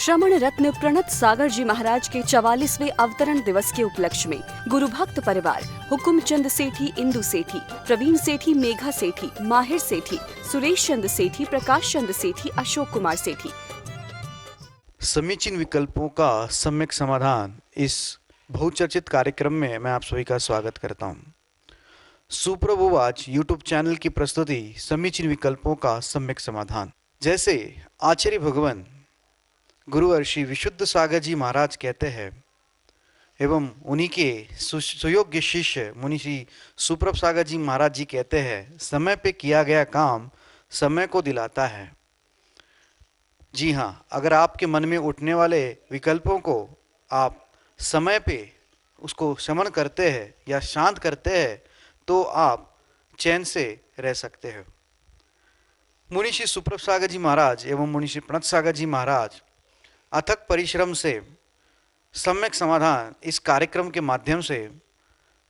श्रमण रत्न प्रणत सागर जी महाराज के 44वें अवतरण दिवस के उपलक्ष्य में गुरु भक्त परिवार हुकुमचंद सेठी, इंदु सेठी, प्रवीण सेठी, मेघा सेठी, माहिर सेठी, सुरेश चंद सेठी, प्रकाश चंद सेठी, अशोक कुमार सेठी। समीचीन विकल्पों का सम्यक समाधान, इस बहुचर्चित कार्यक्रम में मैं आप सभी का स्वागत करता हूं। सुप्रभुवाच यूट्यूब चैनल की प्रस्तुति समीचीन विकल्पों का सम्यक समाधान। जैसे आचार्य भगवान गुरुवर्षि विशुद्ध सागर जी महाराज कहते हैं एवं उन्हीं के सुयोग्य शिष्य मुनि श्री सुप्रभ सागर जी महाराज जी कहते हैं, समय पे किया गया काम समय को दिलाता है। जी हाँ, अगर आपके मन में उठने वाले विकल्पों को आप समय पे उसको शमन करते हैं या शांत करते हैं तो आप चैन से रह सकते हो। मुनि श्री सुप्रभ सागर जी महाराज एवं मुनि श्री प्रणत सागर जी महाराज अथक परिश्रम से सम्यक समाधान इस कार्यक्रम के माध्यम से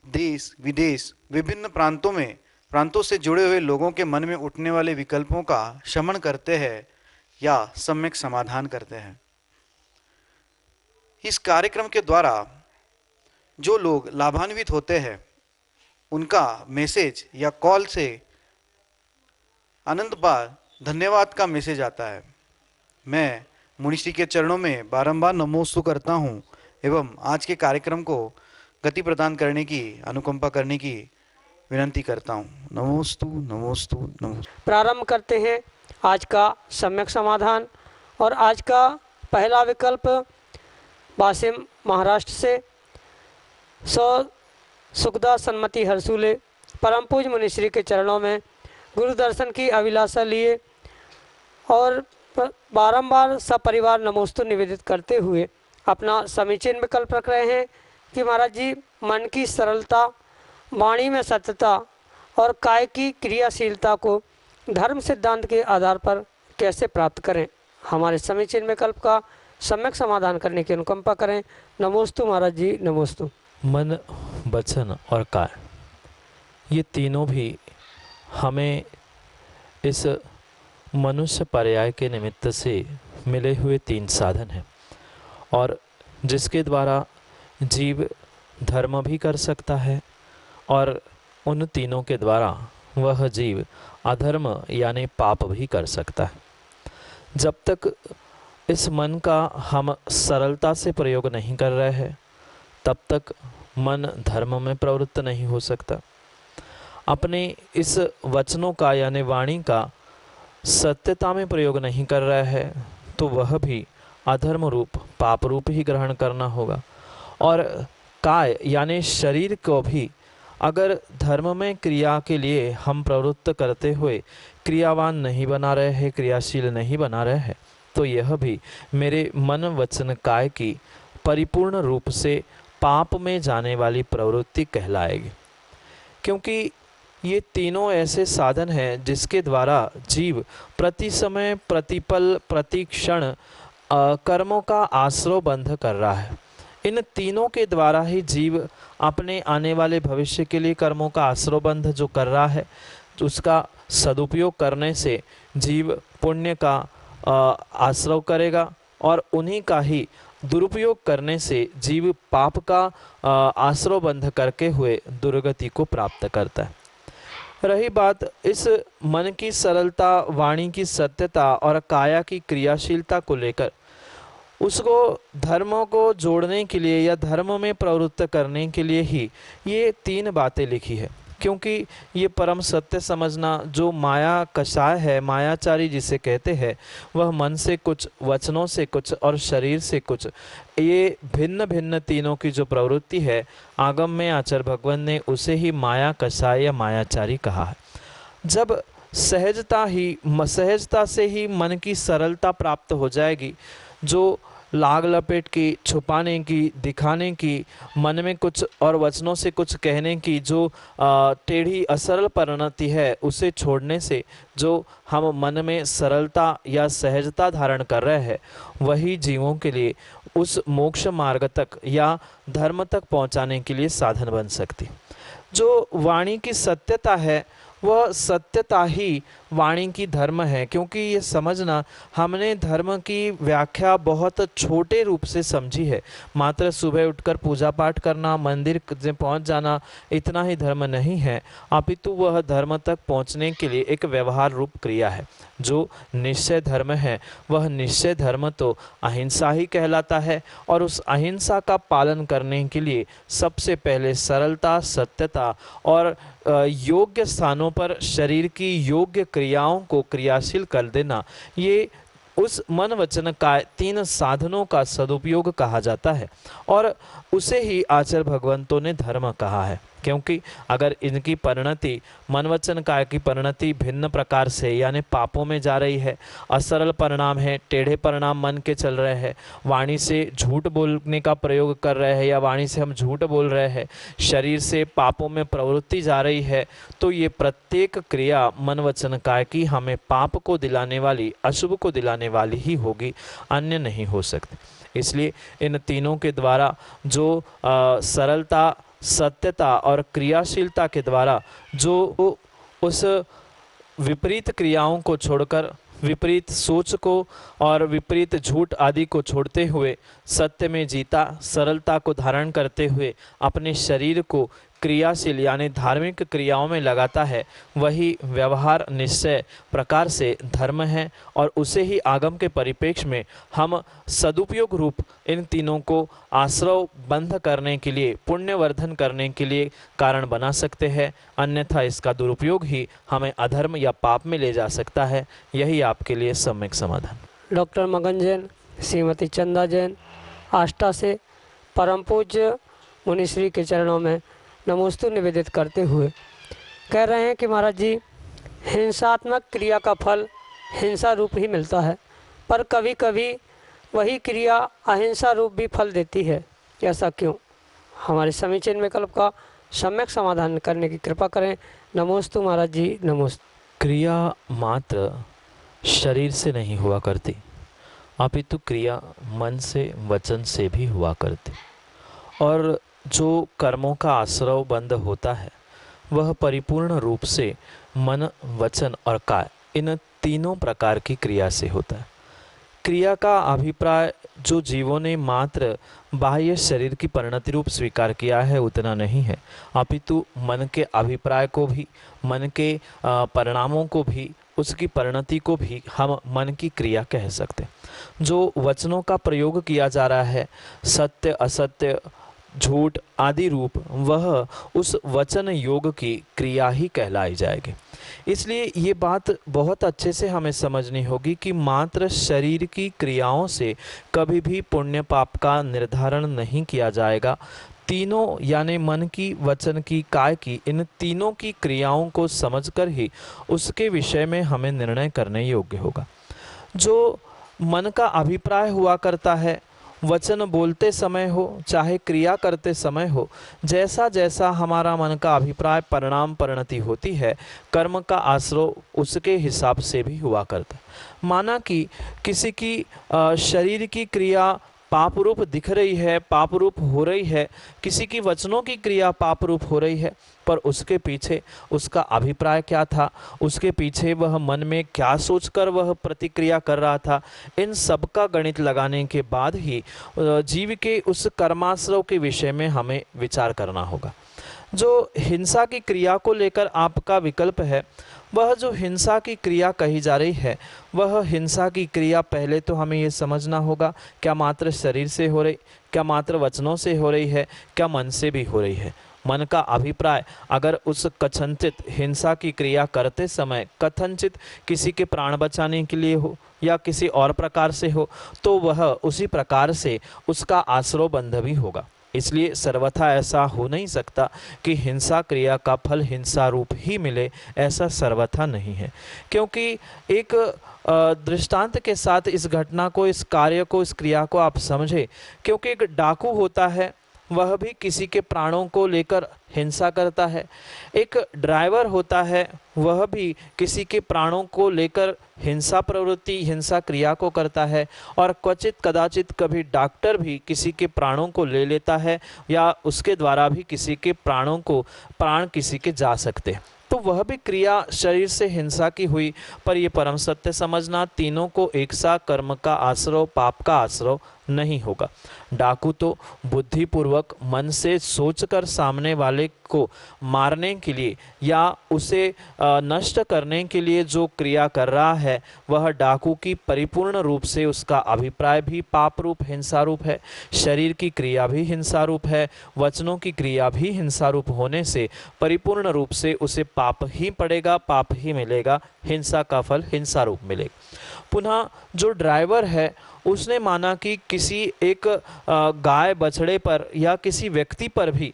देश विदेश विभिन्न प्रांतों से जुड़े हुए लोगों के मन में उठने वाले विकल्पों का शमन करते हैं या सम्यक समाधान करते हैं। इस कार्यक्रम के द्वारा जो लोग लाभान्वित होते हैं उनका मैसेज या कॉल से अनंत बार धन्यवाद का मैसेज आता है। मैं मुनिश्री के चरणों में बारंबार नमोस्तु करता हूं एवं आज के कार्यक्रम को गति प्रदान करने की, अनुकंपा करने की विनंती करता हूं। नमोस्तु नमोस्तु नमोस्तु। प्रारंभ करते हैं आज का सम्यक समाधान। और आज का पहला विकल्प वासिम महाराष्ट्र से सुखदा सन्मति हरसूले परम पूज मुनिश्री के चरणों में गुरु दर्शन की अभिलाषा लिए और बारंबार सपरिवार नमोस्तु निवेदित करते हुए अपना समीचीन विकल्प रख रहे हैं कि महाराज जी, मन की सरलता, वाणी में सत्यता और काय की क्रियाशीलता को धर्म सिद्धांत के आधार पर कैसे प्राप्त करें। हमारे समीचीन विकल्प का सम्यक समाधान करने की अनुकंपा करें। नमोस्तु महाराज जी, नमोस्तु। मन, वचन और काय, ये तीनों भी हमें इस मनुष्य पर्याय के निमित्त से मिले हुए तीन साधन हैं और जिसके द्वारा जीव धर्म भी कर सकता है और उन तीनों के द्वारा वह जीव अधर्म यानी पाप भी कर सकता है। जब तक इस मन का हम सरलता से प्रयोग नहीं कर रहे हैं तब तक मन धर्म में प्रवृत्त नहीं हो सकता। अपने इस वचनों का यानी वाणी का सत्यता में प्रयोग नहीं कर रहा है तो वह भी अधर्म रूप, पाप रूप ही ग्रहण करना होगा। और काय यानी शरीर को भी अगर धर्म में क्रिया के लिए हम प्रवृत्त करते हुए क्रियावान नहीं बना रहे हैं, क्रियाशील नहीं बना रहे हैं, तो यह भी मेरे मन वचन काय की परिपूर्ण रूप से पाप में जाने वाली प्रवृत्ति कहलाएगी। क्योंकि ये तीनों ऐसे साधन हैं जिसके द्वारा जीव प्रति समय, प्रतिपल, प्रतिक्षण कर्मों का आश्रय बंध कर रहा है। इन तीनों के द्वारा ही जीव अपने आने वाले भविष्य के लिए कर्मों का आश्रय बंध जो कर रहा है, उसका सदुपयोग करने से जीव पुण्य का आश्रय करेगा और उन्हीं का ही दुरुपयोग करने से जीव पाप का आश्रय बंध करके हुए दुर्गति को प्राप्त करता है। रही बात इस मन की सरलता, वाणी की सत्यता और काया की क्रियाशीलता को लेकर, उसको धर्मों को जोड़ने के लिए या धर्म में प्रवृत्त करने के लिए ही ये तीन बातें लिखी है। क्योंकि ये परम सत्य समझना जो माया कषाय है, मायाचारी जिसे कहते हैं, वह मन से कुछ, वचनों से कुछ और शरीर से कुछ, ये भिन्न भिन्न तीनों की जो प्रवृत्ति है, आगम में आचार्य भगवान ने उसे ही माया कषाय या मायाचारी कहा है। जब सहजता से ही मन की सरलता प्राप्त हो जाएगी, जो लाग लपेट की, छुपाने की, दिखाने की, मन में कुछ और वचनों से कुछ कहने की जो टेढ़ी असरल परिणति है, उसे छोड़ने से जो हम मन में सरलता या सहजता धारण कर रहे हैं, वही जीवों के लिए उस मोक्ष मार्ग तक या धर्म तक पहुंचाने के लिए साधन बन सकती। जो वाणी की सत्यता है, वह सत्यता ही वाणी की धर्म है, क्योंकि ये समझना हमने धर्म की व्याख्या बहुत छोटे रूप से समझी है। मात्र सुबह उठकर पूजा पाठ करना, मंदिर में पहुंच जाना इतना ही धर्म नहीं है, अपितु वह धर्म तक पहुंचने के लिए एक व्यवहार रूप क्रिया है। जो निश्चय धर्म है वह निश्चय धर्म तो अहिंसा ही कहलाता है, और उस अहिंसा का पालन करने के लिए सबसे पहले सरलता, सत्यता और योग्य स्थानों पर शरीर की योग्य क्रियाओं को क्रियाशील कर देना, ये उस मन वचन का 3 साधनों का सदुपयोग कहा जाता है, और उसे ही आचार्य भगवंतों ने धर्म कहा है। क्योंकि अगर इनकी परिणति, मन वचन काय की परिणति भिन्न प्रकार से यानी पापों में जा रही है, असरल परिणाम है, टेढ़े परिणाम मन के चल रहे हैं, वाणी से झूठ बोलने का प्रयोग कर रहे हैं या वाणी से हम झूठ बोल रहे हैं, शरीर से पापों में प्रवृत्ति जा रही है, तो ये प्रत्येक क्रिया मन वचन काय की हमें पाप को दिलाने वाली, अशुभ को दिलाने वाली ही होगी, अन्य नहीं हो सकती। इसलिए इन तीनों के द्वारा जो सरलता, सत्यता और क्रियाशीलता के द्वारा जो उस विपरीत क्रियाओं को छोड़कर, विपरीत सोच को और विपरीत झूठ आदि को छोड़ते हुए सत्य में जीता, सरलता को धारण करते हुए अपने शरीर को क्रियाशील यानी धार्मिक क्रियाओं में लगाता है, वही व्यवहार निश्चय प्रकार से धर्म है, और उसे ही आगम के परिप्रेक्ष्य में हम सदुपयोग रूप इन तीनों को आश्रव बंध करने के लिए, पुण्यवर्धन करने के लिए कारण बना सकते हैं, अन्यथा इसका दुरुपयोग ही हमें अधर्म या पाप में ले जा सकता है। यही आपके लिए सम्यक समाधान। डॉक्टर मगन जैन, श्रीमती चंदा जैन, आष्टा से परम पूज्य मुनिश्री के चरणों में नमोस्तु निवेदित करते हुए कह रहे हैं कि महाराज जी, हिंसात्मक क्रिया का फल हिंसा रूप ही मिलता है, पर कभी कभी वही क्रिया अहिंसा रूप भी फल देती है, ऐसा क्यों? हमारे समीचीन विकल्प का सम्यक समाधान करने की कृपा करें। नमोस्तु महाराज जी, नमोस्तु। क्रिया मात्र शरीर से नहीं हुआ करती, अपितु क्रिया मन से, वचन से भी हुआ करती, और जो कर्मों का आश्रव बंद होता है वह परिपूर्ण रूप से मन, वचन और काय, इन तीनों प्रकार की क्रिया से होता है। क्रिया का अभिप्राय जो जीवों ने मात्र बाह्य शरीर की परिणति रूप स्वीकार किया है उतना नहीं है, अपितु मन के अभिप्राय को भी, मन के परिणामों को भी, उसकी परिणति को भी हम मन की क्रिया कह सकते हैं। जो वचनों का प्रयोग किया जा रहा है, सत्य, असत्य, झूठ आदि रूप, वह उस वचन योग की क्रिया ही कहलाई जाएगी। इसलिए ये बात बहुत अच्छे से हमें समझनी होगी कि मात्र शरीर की क्रियाओं से कभी भी पुण्य पाप का निर्धारण नहीं किया जाएगा। तीनों यानी मन की, वचन की, काय की, इन तीनों की क्रियाओं को समझकर ही उसके विषय में हमें निर्णय करने योग्य होगा। जो मन का अभिप्राय हुआ करता है, वचन बोलते समय हो चाहे क्रिया करते समय हो, जैसा जैसा हमारा मन का अभिप्राय, परिणाम, परिणति होती है, कर्म का आश्रय उसके हिसाब से भी हुआ करता है। माना कि किसी की शरीर की क्रिया पाप रूप दिख रही है, पाप रूप हो रही है, किसी की वचनों की क्रिया पाप रूप हो रही है, पर उसके पीछे उसका अभिप्राय क्या था, उसके पीछे वह मन में क्या सोचकर वह प्रतिक्रिया कर रहा था, इन सब का गणित लगाने के बाद ही जीव के उस कर्माश्रव के विषय में हमें विचार करना होगा। जो हिंसा की क्रिया को लेकर आपका विकल्प है, वह जो हिंसा की क्रिया कही जा रही है, वह हिंसा की क्रिया पहले तो हमें ये समझना होगा, क्या मात्र शरीर से हो रही, क्या मात्र वचनों से हो रही है, क्या मन से भी हो रही है। मन का अभिप्राय अगर उस कथनचित हिंसा की क्रिया करते समय कथनचित किसी के प्राण बचाने के लिए हो या किसी और प्रकार से हो, तो वह उसी प्रकार से उसका आश्रय बंध भी होगा। इसलिए सर्वथा ऐसा हो नहीं सकता कि हिंसा क्रिया का फल हिंसा रूप ही मिले, ऐसा सर्वथा नहीं है। क्योंकि एक दृष्टांत के साथ इस घटना को, इस कार्य को, इस क्रिया को आप समझे। क्योंकि एक डाकू होता है, वह भी किसी के प्राणों को लेकर हिंसा करता है। एक ड्राइवर होता है, वह भी किसी के प्राणों को लेकर हिंसा प्रवृत्ति, हिंसा क्रिया को करता है। और क्वचित कदाचित कभी डॉक्टर भी किसी के प्राणों को ले लेता है या उसके द्वारा भी किसी के प्राण किसी के जा सकते हैं। तो वह भी क्रिया शरीर से हिंसा की हुई। पर ये परम सत्य समझना, तीनों को एक सा कर्म का आश्रय, पाप का आश्रय नहीं होगा। डाकू तो बुद्धिपूर्वक मन से सोचकर सामने वाले को मारने के लिए या उसे नष्ट करने के लिए जो क्रिया कर रहा है, वह डाकू की परिपूर्ण रूप से उसका अभिप्राय भी पाप रूप, हिंसा रूप है। शरीर की क्रिया भी हिंसा रूप है, वचनों की क्रिया भी हिंसा रूप होने से परिपूर्ण रूप से उसे पाप ही पड़ेगा, पाप ही मिलेगा, हिंसा का फल हिंसा रूप मिलेगा। पुनः जो ड्राइवर है उसने माना कि किसी एक गाय बछड़े पर या किसी व्यक्ति पर भी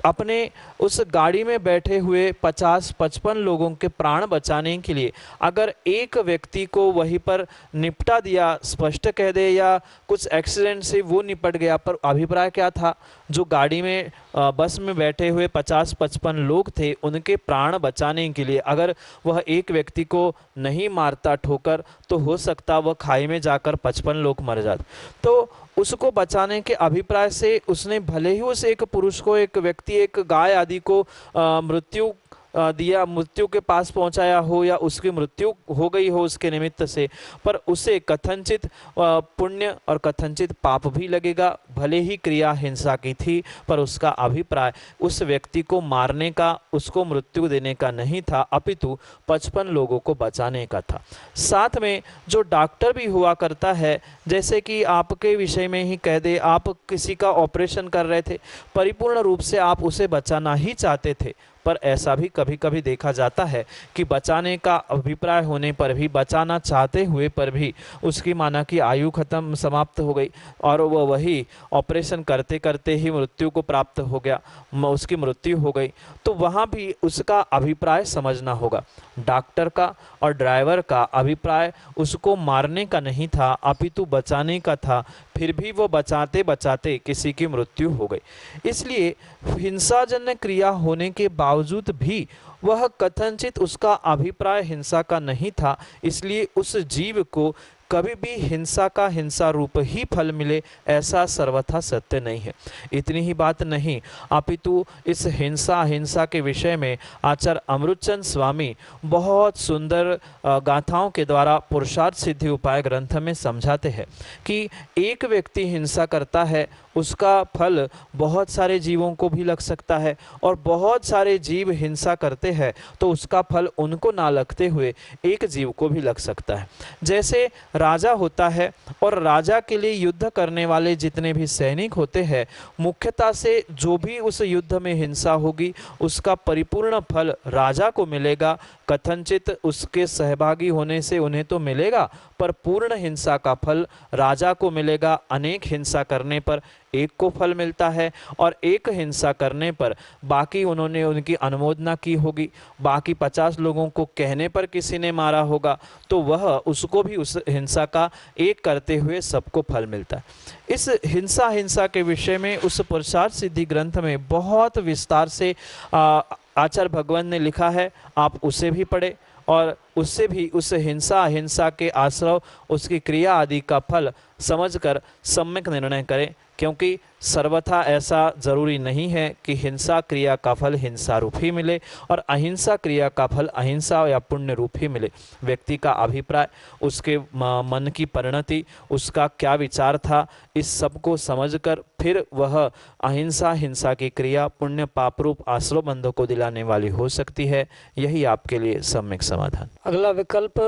अपने उस गाड़ी में बैठे हुए 50-55 लोगों के प्राण बचाने के लिए अगर एक व्यक्ति को वहीं पर निपटा दिया, स्पष्ट कह दे, या कुछ एक्सीडेंट से वो निपट गया, पर अभिप्राय क्या था? जो गाड़ी में बस में बैठे हुए 50-55 लोग थे, उनके प्राण बचाने के लिए अगर वह एक व्यक्ति को नहीं मारता ठोकर, तो हो सकता वह खाई में जाकर 55 लोग मर जाते। तो उसको बचाने के अभिप्राय से उसने भले ही उस एक पुरुष को, एक व्यक्ति, एक गाय आदि को मृत्यु दिया, मृत्यु के पास पहुंचाया हो या उसकी मृत्यु हो गई हो उसके निमित्त से, पर उसे कथनचित पुण्य और कथनचित पाप भी लगेगा। भले ही क्रिया हिंसा की थी, पर उसका अभिप्राय उस व्यक्ति को मारने का, उसको मृत्यु देने का नहीं था, अपितु 55 लोगों को बचाने का था। साथ में जो डॉक्टर भी हुआ करता है, जैसे कि आपके विषय में ही कह दे, आप किसी का ऑपरेशन कर रहे थे, परिपूर्ण रूप से आप उसे बचाना ही चाहते थे, पर ऐसा भी कभी कभी देखा जाता है कि बचाने का अभिप्राय होने पर भी, बचाना चाहते हुए पर भी उसकी माना कि आयु खत्म, समाप्त हो गई और वह वही ऑपरेशन करते करते ही मृत्यु को प्राप्त हो गया, उसकी मृत्यु हो गई, तो वहाँ भी उसका अभिप्राय समझना होगा। डॉक्टर का और ड्राइवर का अभिप्राय उसको मारने का नहीं था, अपितु बचाने का था, फिर भी वो बचाते बचाते किसी की मृत्यु हो गई। इसलिए हिंसाजन्य क्रिया होने के बावजूद भी वह कथनचित उसका अभिप्राय हिंसा का नहीं था, इसलिए उस जीव को कभी भी हिंसा का हिंसा रूप ही फल मिले, ऐसा सर्वथा सत्य नहीं है। इतनी ही बात नहीं, अपितु इस हिंसा के विषय में आचार्य अमृतचंद स्वामी बहुत सुंदर गाथाओं के द्वारा पुरुषार्थ सिद्धि उपाय ग्रंथ में समझाते हैं कि एक व्यक्ति हिंसा करता है, उसका फल बहुत सारे जीवों को भी लग सकता है, और बहुत सारे जीव हिंसा करते हैं तो उसका फल उनको ना लगते हुए एक जीव को भी लग सकता है। जैसे राजा होता है और राजा के लिए युद्ध करने वाले जितने भी सैनिक होते हैं, मुख्यतः से जो भी उस युद्ध में हिंसा होगी उसका परिपूर्ण फल राजा को मिलेगा। कथनचित उसके सहभागी होने से उन्हें तो मिलेगा, पर पूर्ण हिंसा का फल राजा को मिलेगा। अनेक हिंसा करने पर एक को फल मिलता है और एक हिंसा करने पर बाकी उन्होंने उनकी अनुमोदना की होगी, बाकी 50 लोगों को कहने पर किसी ने मारा होगा, तो वह उसको भी उस हिंसा का एक करते हुए सबको फल मिलता है। इस हिंसा के विषय में उस पुरुषार्थ सिद्धि ग्रंथ में बहुत विस्तार से आचार्य भगवान ने लिखा है, आप उसे भी पढ़े और उससे भी उस हिंसा के आश्रय, उसकी क्रिया आदि का फल समझकर सम्यक निर्णय करें, क्योंकि सर्वथा ऐसा जरूरी नहीं है कि हिंसा क्रिया का फल हिंसा रूप ही मिले और अहिंसा क्रिया का फल अहिंसा या पुण्य रूप ही मिले। व्यक्ति का अभिप्राय, उसके मन की परिणति, उसका क्या विचार था, इस सब को समझकर फिर वह अहिंसा हिंसा की क्रिया पुण्य पाप रूप आश्रय बंधों को दिलाने वाली हो सकती है। यही आपके लिए सम्यक समाधान। अगला विकल्प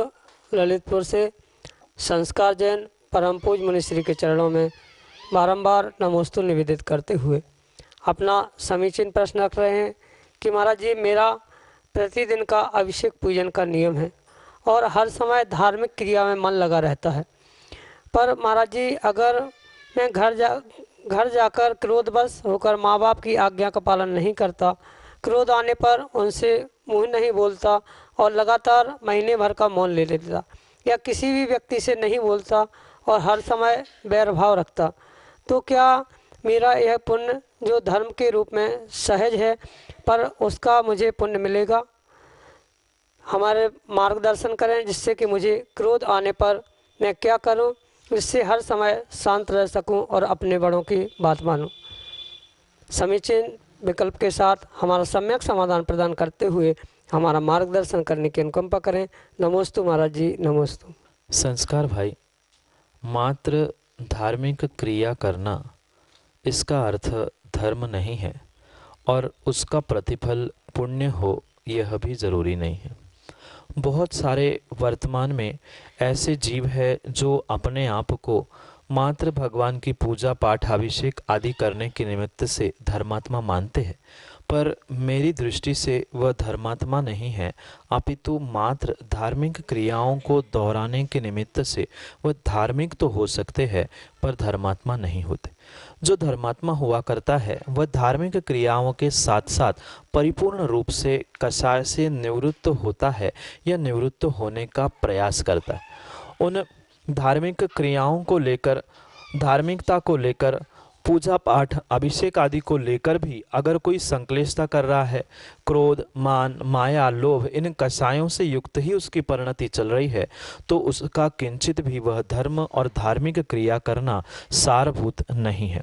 ललितपुर से संस्कार जैन परम पूज मुनिश्री के चरणों में बारंबार नमोस्तु निवेदित करते हुए अपना समीचीन प्रश्न रख रहे हैं कि महाराज जी, मेरा प्रतिदिन का अभिषेक पूजन का नियम है और हर समय धार्मिक क्रिया में मन लगा रहता है, पर महाराज जी अगर मैं घर जाकर क्रोधवश होकर माँ बाप की आज्ञा का पालन नहीं करता, क्रोध आने पर उनसे मुँह नहीं बोलता और लगातार महीने भर का मौन ले लेता, या किसी भी व्यक्ति से नहीं बोलता और हर समय बैरभाव रखता, तो क्या मेरा यह पुण्य जो धर्म के रूप में सहज है, पर उसका मुझे पुण्य मिलेगा? हमारे मार्गदर्शन करें, जिससे कि मुझे क्रोध आने पर मैं क्या करूं, जिससे हर समय शांत रह सकूं और अपने बड़ों की बात मानूं। समीचीन विकल्प के साथ हमारा सम्यक समाधान प्रदान करते हुए हमारा मार्गदर्शन करने की अनुकंपा करें। नमोस्तु महाराज जी, नमोस्तु। संस्कार भाई, मात्र धार्मिक क्रिया करना इसका अर्थ धर्म नहीं है और उसका प्रतिफल पुण्य हो यह भी ज़रूरी नहीं है। बहुत सारे वर्तमान में ऐसे जीव है जो अपने आप को मात्र भगवान की पूजा पाठ अभिषेक आदि करने के निमित्त से धर्मात्मा मानते हैं, पर मेरी दृष्टि से वह धर्मात्मा नहीं है, अपितु मात्र धार्मिक क्रियाओं को दोहराने के निमित्त से वह धार्मिक तो हो सकते हैं पर धर्मात्मा नहीं होते। जो धर्मात्मा हुआ करता है वह धार्मिक क्रियाओं के साथ साथ परिपूर्ण रूप से कषाय से निवृत्त होता है या निवृत्त होने का प्रयास करता है। उन धार्मिक क्रियाओं को लेकर, धार्मिकता को लेकर, पूजा पाठ अभिषेक आदि को लेकर भी अगर कोई संक्लेशता कर रहा है, क्रोध मान माया लोभ इन कषायों से युक्त ही उसकी परिणति चल रही है, तो उसका किंचित भी वह धर्म और धार्मिक क्रिया करना सारभूत नहीं है।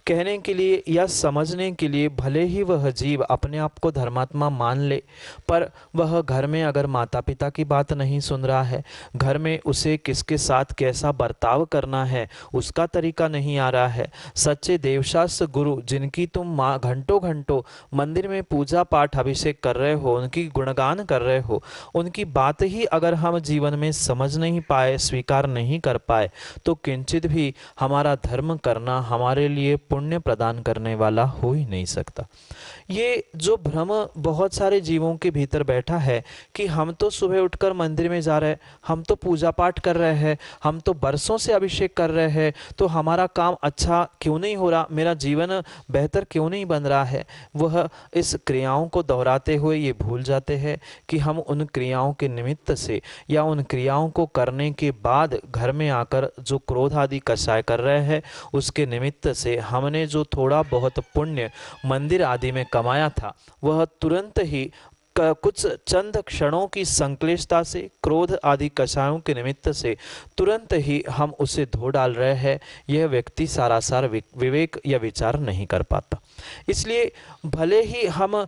कहने के लिए या समझने के लिए भले ही वह जीव अपने आप को धर्मात्मा मान ले, पर वह घर में अगर माता पिता की बात नहीं सुन रहा है, घर में उसे किसके साथ कैसा बर्ताव करना है उसका तरीका नहीं आ रहा है, सच्चे देवशास्त्र गुरु जिनकी तुम घंटों घंटों मंदिर में पूजा पाठ अभिषेक कर रहे हो, उनकी गुणगान कर रहे हो, उनकी बात ही अगर हम जीवन में समझ नहीं पाए, स्वीकार नहीं कर पाए, तो किंचित भी हमारा धर्म करना हमारे लिए पुण्य प्रदान करने वाला हो ही नहीं सकता। ये जो भ्रम बहुत सारे जीवों के भीतर बैठा है कि हम तो सुबह उठकर मंदिर में जा रहे हैं, हम तो पूजा पाठ कर रहे हैं, हम तो बरसों से अभिषेक कर रहे हैं, तो हमारा काम अच्छा क्यों नहीं हो रहा, मेरा जीवन बेहतर क्यों नहीं बन रहा है। वह इस क्रियाओं को दोहराते हुए ये भूल जाते हैं कि हम उन क्रियाओं के निमित्त से या उन क्रियाओं को करने के बाद घर में आकर जो क्रोध आदि कषाय कर रहे हैं, उसके निमित्त से हमने जो थोड़ा बहुत पुण्य मंदिर आदि में कमाया था, वह तुरंत ही कुछ चंद क्षणों की संक्लिष्टता से, क्रोध आदि कषायों के निमित्त से तुरंत ही हम उसे धो डाल रहे हैं। यह व्यक्ति सारासार विवेक या विचार नहीं कर पाता। इसलिए भले ही हम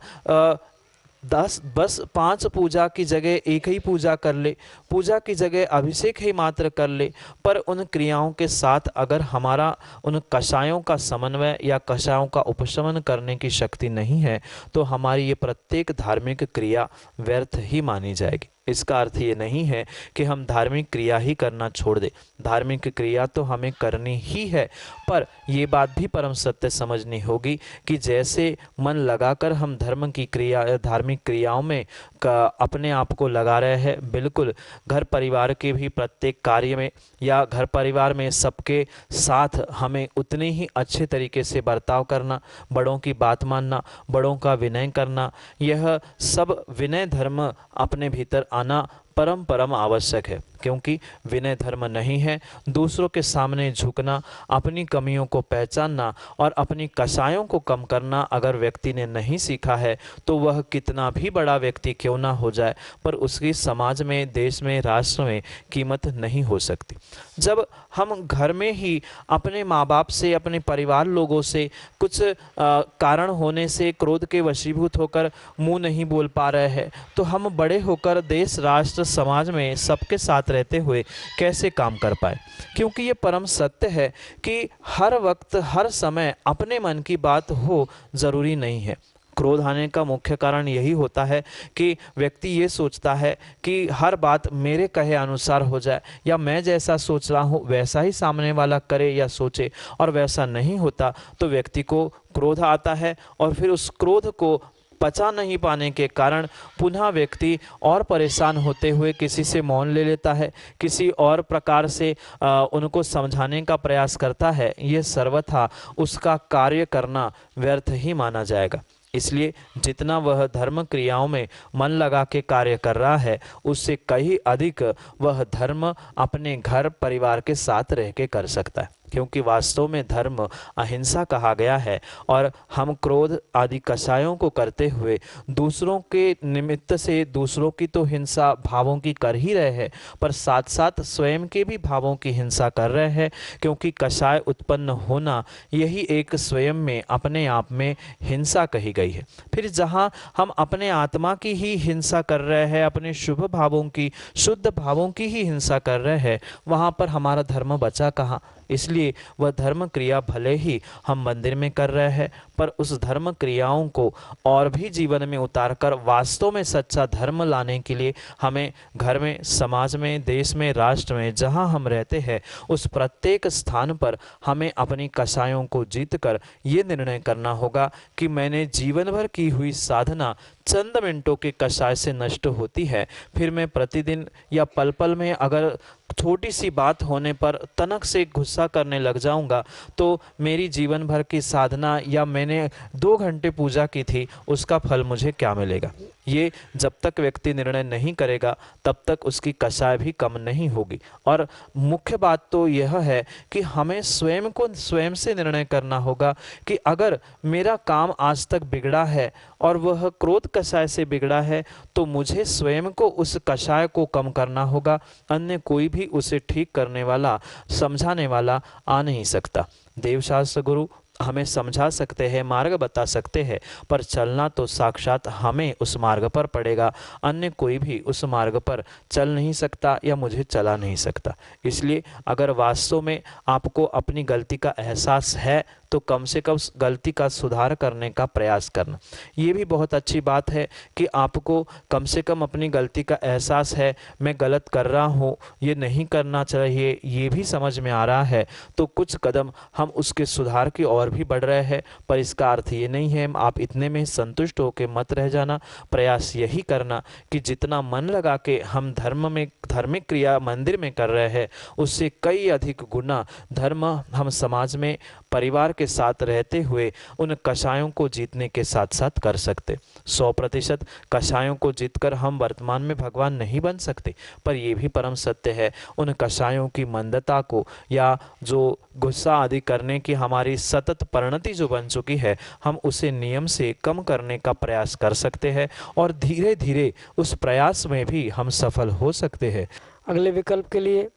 5 पूजा की जगह एक ही पूजा कर ले, पूजा की जगह अभिषेक ही मात्र कर ले, पर उन क्रियाओं के साथ अगर हमारा उन कषायों का समन्वय या कषायों का उपशमन करने की शक्ति नहीं है, तो हमारी ये प्रत्येक धार्मिक क्रिया व्यर्थ ही मानी जाएगी। इसका अर्थ ये नहीं है कि हम धार्मिक क्रिया ही करना छोड़ दें, धार्मिक क्रिया तो हमें करनी ही है, पर ये बात भी परम सत्य समझनी होगी कि जैसे मन लगाकर हम धर्म की क्रिया धार्मिक क्रियाओं में अपने आप को लगा रहे हैं, बिल्कुल घर परिवार के भी प्रत्येक कार्य में या घर परिवार में सबके साथ हमें उतने ही अच्छे तरीके से बर्ताव करना, बड़ों की बात मानना, बड़ों का विनय करना, यह सब विनय धर्म अपने भीतर आना परम आवश्यक है। क्योंकि विनय धर्म नहीं है दूसरों के सामने झुकना, अपनी कमियों को पहचानना और अपनी कषायों को कम करना अगर व्यक्ति ने नहीं सीखा है, तो वह कितना भी बड़ा व्यक्ति क्यों ना हो जाए, पर उसकी समाज में, देश में, राष्ट्र में कीमत नहीं हो सकती। जब हम घर में ही अपने माँ बाप से, अपने परिवार लोगों से कुछ कारण होने से क्रोध के वशीभूत होकर मुंह नहीं बोल पा रहे हैं, तो हम बड़े होकर देश, राष्ट्र, समाज में सबके साथ रहते हुए कैसे काम कर पाए। क्योंकि ये परम सत्य है कि हर वक्त हर समय अपने मन की बात हो जरूरी नहीं है। क्रोध आने का मुख्य कारण यही होता है कि व्यक्ति ये सोचता है कि हर बात मेरे कहे अनुसार हो जाए, या मैं जैसा सोच रहा हूँ वैसा ही सामने वाला करे या सोचे, और वैसा नहीं होता तो व्यक्ति को क्रोध आता है, और फिर उस क्रोध को पचा नहीं पाने के कारण पुनः व्यक्ति और परेशान होते हुए किसी से मौन ले लेता है, किसी और प्रकार से उनको समझाने का प्रयास करता है। ये सर्वथा उसका कार्य करना व्यर्थ ही माना जाएगा। इसलिए जितना वह धर्म क्रियाओं में मन लगा के कार्य कर रहा है, उससे कहीं अधिक वह धर्म अपने घर परिवार के साथ रह के कर सकता है। क्योंकि वास्तव में धर्म अहिंसा कहा गया है और हम क्रोध आदि कषायों को करते हुए दूसरों के निमित्त से दूसरों की तो हिंसा भावों की कर ही रहे हैं, पर साथ साथ स्वयं के भी भावों की हिंसा कर रहे हैं, क्योंकि कषाय उत्पन्न होना यही एक स्वयं में अपने आप में हिंसा कही गई है। फिर जहाँ हम अपने आत्मा की ही हिंसा कर रहे हैं, अपने शुभ भावों की शुद्ध भावों की ही हिंसा कर रहे हैं, वहाँ पर हमारा धर्म बचा कहाँ। इसलिए वह धर्म क्रिया भले ही हम मंदिर में कर रहे हैं, पर उस धर्म क्रियाओं को और भी जीवन में उतारकर वास्तव में सच्चा धर्म लाने के लिए हमें घर में, समाज में, देश में, राष्ट्र में जहां हम रहते हैं उस प्रत्येक स्थान पर हमें अपनी कषायों को जीतकर ये निर्णय करना होगा कि मैंने जीवन भर की हुई साधना चंद मिनटों के कषाय से नष्ट होती है। फिर मैं प्रतिदिन या पल पल में अगर छोटी सी बात होने पर तनक से गुस्सा करने लग जाऊंगा तो मेरी जीवन भर की साधना या मैंने 2 घंटे पूजा की थी उसका फल मुझे क्या मिलेगा। ये जब तक व्यक्ति निर्णय नहीं करेगा तब तक उसकी कषाय भी कम नहीं होगी। और मुख्य बात तो यह है कि हमें स्वयं को स्वयं से निर्णय करना होगा कि अगर मेरा काम आज तक बिगड़ा है और वह क्रोध कषाय से बिगड़ा है तो मुझे स्वयं को उस कषाय को कम करना होगा, अन्य कोई भी उसे ठीक करने वाला, समझाने वाला आ नहीं सकता। देवशास्त्र गुरु हमें समझा सकते हैं, मार्ग बता सकते हैं, पर चलना तो साक्षात हमें उस मार्ग पर पड़ेगा, अन्य कोई भी उस मार्ग पर चल नहीं सकता या मुझे चला नहीं सकता। इसलिए अगर वास्तव में आपको अपनी गलती का एहसास है तो कम से कम गलती का सुधार करने का प्रयास करना। ये भी बहुत अच्छी बात है कि आपको कम से कम अपनी गलती का एहसास है, मैं गलत कर रहा हूँ, ये नहीं करना चाहिए, ये भी समझ में आ रहा है, तो कुछ कदम हम उसके सुधार की ओर भी बढ़ रहे हैं। पर इसका अर्थ ये नहीं है आप इतने में संतुष्ट होकर मत रह जाना। प्रयास यही करना कि जितना मन लगा के हम धार्मिक क्रिया मंदिर में कर रहे हैं उससे कई अधिक गुना धर्म हम समाज में परिवार के साथ रहते हुए उन कषायों को जीतने के साथ साथ कर सकते। 100% कषायों को जीतकर हम वर्तमान में भगवान नहीं बन सकते, पर यह भी परम सत्य है उन कषायों की मंदता को या जो गुस्सा आदि करने की हमारी सतत परिणति जो बन चुकी है हम उसे नियम से कम करने का प्रयास कर सकते हैं और धीरे धीरे उस प्रयास में भी हम सफल हो सकते हैं। अगले विकल्प के लिए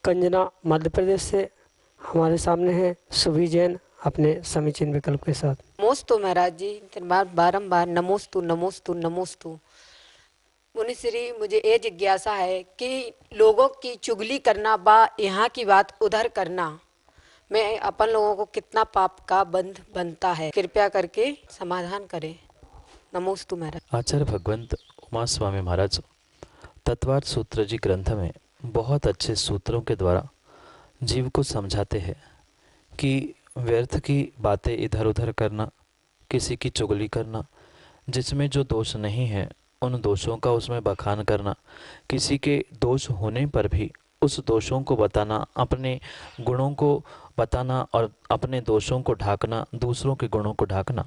कंजना मध्य प्रदेश से हमारे सामने है सुभी जैन अपने समीचीन विकल्प के साथ। नमोस्तु महाराज जी, बारंबार नमोस्तु नमोस्तु नमोस्तु। मुनिश्री, मुझे ये जिज्ञासा है कि लोगों की चुगली करना बा यहाँ की बात उधर करना में अपन लोगों को कितना पाप का बंध बनता है, कृपया करके समाधान करें। नमोस्तु महाराज। आचार्य भगवंत उमा स्वामी महाराज तत्वार्थ सूत्र जी ग्रंथ में बहुत अच्छे सूत्रों के द्वारा जीव को समझाते हैं कि व्यर्थ की बातें इधर उधर करना, किसी की चुगली करना, जिसमें जो दोष नहीं है उन दोषों का उसमें बखान करना, किसी के दोष होने पर भी उस दोषों को बताना, अपने गुणों को बताना और अपने दोषों को ढाकना, दूसरों के गुणों को ढाकना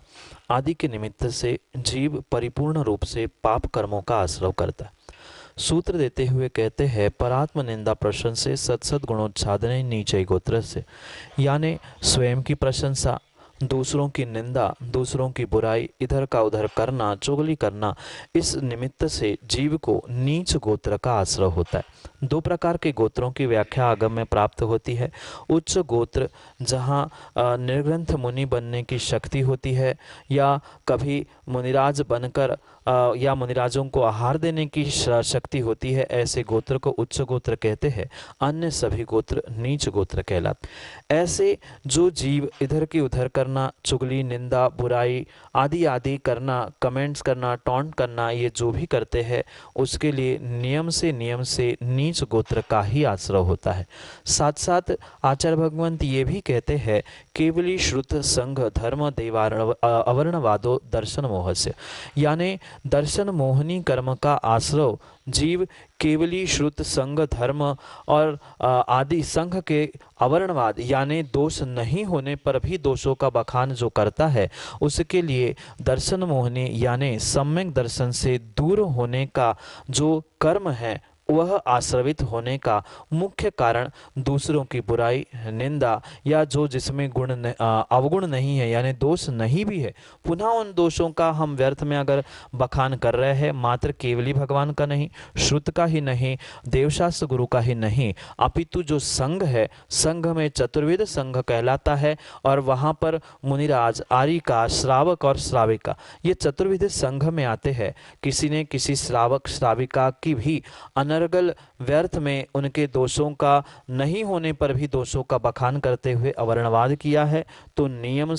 आदि के निमित्त से जीव परिपूर्ण रूप से पाप कर्मों का आश्रय करता है। सूत्र देते हुए कहते हैं परात्म निंदा प्रशंसे सत्सद गुणोच्छादने नीचे गोत्र से, यानी स्वयं की प्रशंसा, दूसरों की निंदा, दूसरों की बुराई इधर का उधर करना, चुगली करना, इस निमित्त से जीव को नीच गोत्र का आश्रय होता है। 2 प्रकार के गोत्रों की व्याख्या आगम में प्राप्त होती है। उच्च गोत्र जहाँ निर्ग्रंथ मुनि बनने की शक्ति होती है या कभी मुनिराज बनकर या मुनिराजों को आहार देने की शक्ति होती है, ऐसे गोत्र को उच्च गोत्र कहते हैं। अन्य सभी गोत्र नीच गोत्र कहलाते। ऐसे जो जीव इधर की उधर करना, चुगली, निंदा, बुराई आदि आदि करना, कमेंट्स करना, टॉन्ट करना, ये जो भी करते हैं उसके लिए नियम से नीच गोत्र का ही आश्रय होता है। साथ साथ आचार्य भगवंत ये भी कहते हैं केवली श्रुत संघ धर्म अवर्णवादो दर्शन मोहस्य, यानी दर्शन मोहनी कर्म का आश्रय जीव केवली श्रुत संघ धर्म और आदि संघ के अवर्णवाद यानी दोष नहीं होने पर भी दोषों का बखान जो करता है उसके लिए दर्शन मोहनी यानी सम्यक दर्शन से दूर होने का जो कर्म है वह आश्रवित होने का मुख्य कारण दूसरों की बुराई, निंदा या जो जिसमें अवगुण नहीं है यानी दोष नहीं भी है, पुनः उन दोषों का हम व्यर्थ में अगर बखान कर रहे हैं, मात्र केवली भगवान का नहीं, श्रुत का ही नहीं, देवशास्त्र गुरु का ही नहीं, अपितु जो संघ है, संघ में चतुर्विध संघ कहलाता है और वहाँ पर मुनिराज, आर्यिका, श्रावक और श्राविका ये चतुर्विध संघ में आते हैं। किसी ने किसी श्रावक श्राविका की भी अनर्गल व्यर्थ में उनके दोषों का नहीं होने पर भी दोषों का बखान करते हुए अवर्णवाद किया है, तो नियम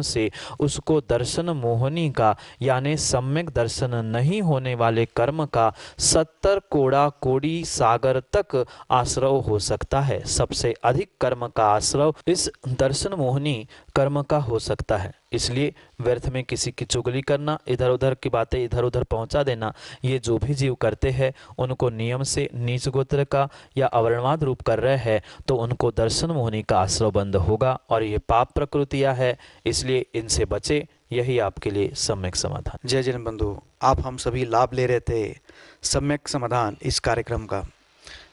से उसको दर्शन मोहनी का यानी सम्यक दर्शन नहीं होने वाले कर्म का 70 कोड़ा कोड़ी सागर तक आश्रव हो सकता है। सबसे अधिक कर्म का आश्रव इस दर्शन मोहनी कर्म का हो सकता है। इसलिए व्यर्थ में किसी की चुगली करना, इधर उधर की बातें इधर उधर पहुंचा देना, ये जो भी जीव करते हैं उनको नियम से नीच गोत्र का या अवर्णवाद रूप कर रहे हैं तो उनको दर्शन मोहनी का आश्रव बंद होगा और ये पाप प्रकृतियां है, इसलिए इनसे बचे। यही आपके लिए सम्यक समाधान। जय जैन बंधु, आप हम सभी लाभ ले रहे थे सम्यक समाधान इस कार्यक्रम का।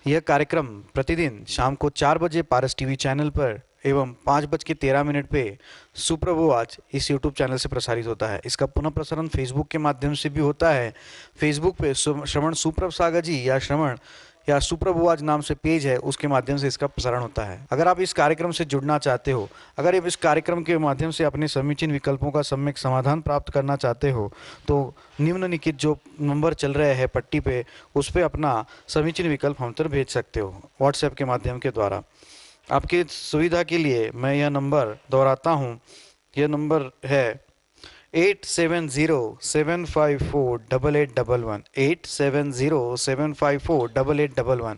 यह कार्यक्रम प्रतिदिन शाम को 4 बजे पारस टीवी चैनल पर एवं 5:13 पे सुप्रभु आज इस यूट्यूब चैनल से प्रसारित होता है। इसका पुनः प्रसारण फेसबुक के माध्यम से भी होता है। फेसबुक पे श्रवण सुप्रभ सागर जी या श्रवण या सुप्रभु आज नाम से पेज है, उसके माध्यम से इसका प्रसारण होता है। अगर आप इस कार्यक्रम से जुड़ना चाहते हो, अगर आप इस कार्यक्रम के माध्यम से अपने समीचीन विकल्पों का सम्यक समाधान प्राप्त करना चाहते हो तो निम्नलिखित जो नंबर चल रहे हैं पट्टी पे, उस पर अपना समीचीन विकल्प हम तक भेज सकते हो व्हाट्सएप के माध्यम के द्वारा। आपकी सुविधा के लिए मैं यह नंबर दोहराता हूँ। यह नंबर है 8707548811 8707548811।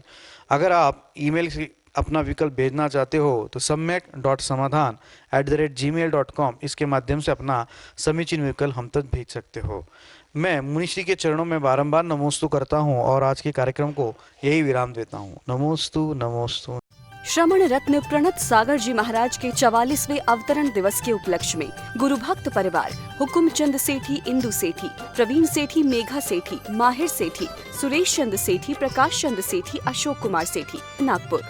अगर आप ईमेल से अपना विकल्प भेजना चाहते हो तो samyak.samadhan@gmail.com इसके माध्यम से अपना समीचीन विकल्प हम तक भेज सकते हो। मैं मुनिश्री के चरणों में बारंबार नमोस्तु करता हूँ और आज के कार्यक्रम को यही विराम देता हूँ। नमोस्तु नमोस्तु। श्रमण रत्न प्रणत सागर जी महाराज के 44वें अवतरण दिवस के उपलक्ष्य में गुरु भक्त परिवार हुकुमचंद सेठी, इंदु सेठी, प्रवीण सेठी, मेघा सेठी, माहिर सेठी, सुरेश चंद सेठी, प्रकाश चंद सेठी, अशोक कुमार सेठी, नागपुर।